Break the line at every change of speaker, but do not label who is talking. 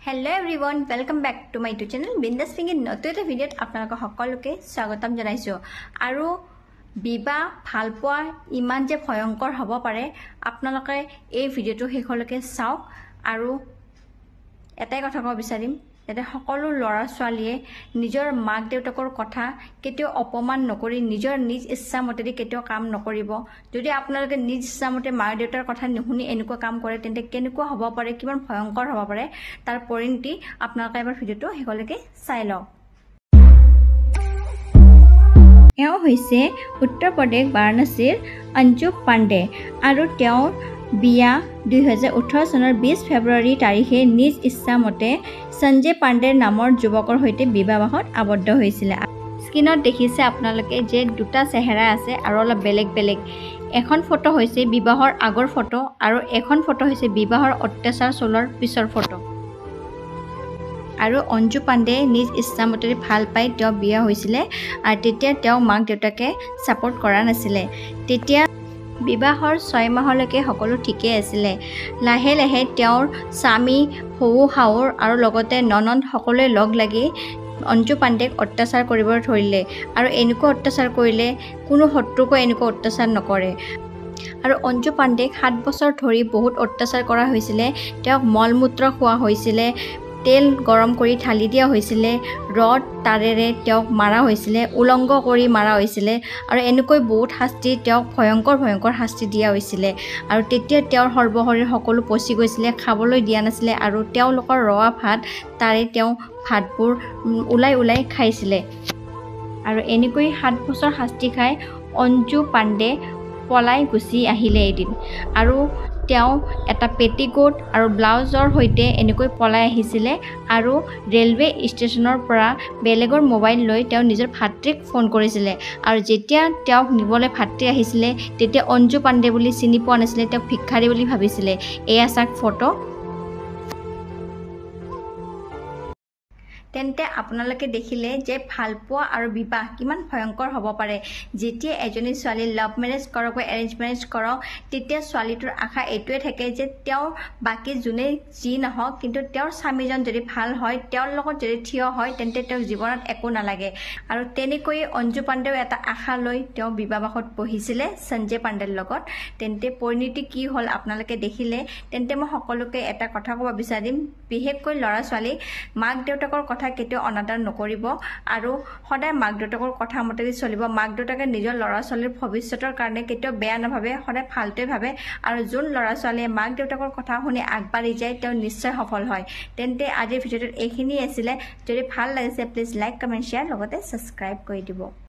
Hello everyone, welcome back to my YouTube channel. Bindas Pinky নতুন এটা ভিডিঅ'ত আপোনালোকক সকলোকে স্বাগতম জনাইছো। আৰু বিবাহ ভালপোৱা ইমান যে ভয়ংকৰ হ'ব পাৰে আপোনালোকে এই ভিডিঅ'টো শেষলৈকে চাওক। আৰু এটাই কথা ক'ব বিচাৰিম যাতে সকলো ল'ৰা ছোৱালীয়ে নিজৰ মাক দেউতাকৰ কথা কেতিয়াও অপমান নকৰি নিজৰ নিজ ইচ্ছামতে কেতিয়াও কাম নকৰিব। যদি আপোনালোকে নিজ ইচ্ছামতে মাক দেউতাৰ কথা নুশুনি এনেকুৱা কাম কৰে তেন্তে কেনেকুৱা হ'ব পাৰে, কিমান ভয়ংকৰ হ'ব পাৰে তাৰ পৰিণতি আপোনালোকে এবাৰ ভিডিঅ'টো শেষলৈকে চাই লওক। এওঁ হৈছে উত্তৰ প্ৰদেশ বাৰাণসীৰ অঞ্জু পাণ্ডে আৰু তেওঁৰ বিয়া 2018 চনৰ 20 ফেব্ৰুৱাৰী তাৰিখে নিজ ইচ্ছামতে সঞ্জয় পাণ্ডেৰ নামৰ যুৱকৰ সৈতে বিবাহত আবদ্ধ হৈছিল। স্ক্ৰীনত দেখিছে আপোনালোকে যে দুটা চেহেৰা আছে আৰু অলপ বেলেগ বেলেগ। এখন ফটো হৈছে বিবাহৰ আগৰ ফটো আৰু এখন ফটো হৈছে বিবাহৰ অত্যাচাৰ চলোৱাৰ পিছৰ ফটো। আৰু অঞ্জু পাণ্ডে নিজ ইচ্ছামতে ভাল পাই তেওঁ বিয়া হৈছিলে আৰু তেতিয়া তেওঁ মাক দেউতাকে ছাপোৰ্ট কৰা নাছিলে। তেতিয়া বিবাহৰ 6 মাহলৈকে সকলো ঠিকেই আছিলে। লাহে লাহে তেওঁৰ স্বামী শহু শাহুৰ আৰু লগতে ননন্দ সকলোৱে লগ লাগি অঞ্জু পাণ্ডেক অত্যাচাৰ কৰিবলৈ ধৰিলে আৰু এনেকুৱা অত্যাচাৰ কৰিলে কোনো শত্ৰুকো এনেকুৱা অত্যাচাৰ নকৰে। আৰু অঞ্জু পাণ্ডেক 7 বছৰ ধৰি বহুত অত্যাচাৰ কৰা হৈছিলে। তেওঁক মলমূত্ৰ খোৱা হৈছিলে, তেল গৰম কৰি ঢালি দিয়া হৈছিলে, ৰড তাৰেৰে তেওঁক মাৰা হৈছিলে, উলংগ কৰি মাৰা হৈছিলে আৰু এনেকৈ বহুত শাস্তি তেওঁক ভয়ংকৰ শাস্তি দিয়া হৈছিলে। আৰু তেতিয়া তেওঁৰ সৰ্বশৰীৰ সকলো পচি গৈছিলে, খাবলৈ দিয়া নাছিলে আৰু তেওঁলোকৰ ৰৱা ভাত তাৰে তেওঁ ভাতবোৰ ওলাই খাইছিলে। আৰু এনেকৈ 7 বছৰ শাস্তি খাই অঞ্জু পাণ্ডে পলাই গুচি আহিলে এদিন। আৰু তেওঁ এটা পেটিকোট আৰু ব্লাউজৰ সৈতে এনেকৈ পলাই আহিছিলে আৰু ৰেলৱে ষ্টেচনৰ পৰা বেলেগৰ মোবাইল লৈ তেওঁ নিজৰ ভাতৃক ফোন কৰিছিলে। আৰু যেতিয়া তেওঁক নিবলৈ ভাতৃ আহিছিলে তেতিয়া অঞ্জু পাণ্ডে বুলি চিনি পোৱা নাছিলে, তেওঁক ভিক্ষাৰী বুলি ভাবিছিলে। এয়া চাওক ফটো। তেন্তে আপোনালোকে দেখিলে যে ভালপোৱা আৰু বিবাহ কিমান ভয়ংকৰ হ'ব পাৰে। যেতিয়া এজনী ছোৱালী লাভ মেৰেজ কৰক বা এৰেঞ্জ মেৰেজ কৰক তেতিয়া ছোৱালীটোৰ আশা এইটোৱে থাকে যে তেওঁৰ বাকী যোনে যি নহওক কিন্তু তেওঁৰ স্বামীজন যদি ভাল হয়, তেওঁৰ লগত যদি থিয় হয় তেন্তে তেওঁৰ জীৱনত একো নালাগে। আৰু তেনেকৈয়ে অঞ্জু পাণ্ডেও এটা আশা লৈ তেওঁ বিবাহত বহিছিলে সঞ্জয় পাণ্ডেৰ লগত। তেন্তে পৰিণতি কি হ'ল আপোনালোকে দেখিলে। তেন্তে মই সকলোকে এটা কথা ক'ব বিচাৰিম, বিশেষকৈ ল'ৰা ছোৱালী মাক দেউতাকৰ কথা কেতিয়াও অনাদৰ নকৰিব আৰু সদায় মাক দেউতাকৰ কথা মতে চলিব। মাক দেউতাকে নিজৰ ল'ৰা ছোৱালীৰ ভৱিষ্যতৰ কাৰণে কেতিয়াও বেয়া নাভাবে, সদায় ভালটোৱে ভাবে। আৰু যোন ল'ৰা ছোৱালীয়ে মাক দেউতাকৰ কথা শুনি আগবাঢ়ি যায় তেওঁ নিশ্চয় সফল হয়। তেন্তে আজিৰ ভিডিঅ'টোত এইখিনিয়ে আছিলে। যদি ভাল লাগিছে প্লিজ লাইক কমেণ্ট শ্বেয়াৰ লগতে ছাবস্ক্ৰাইব কৰি দিব।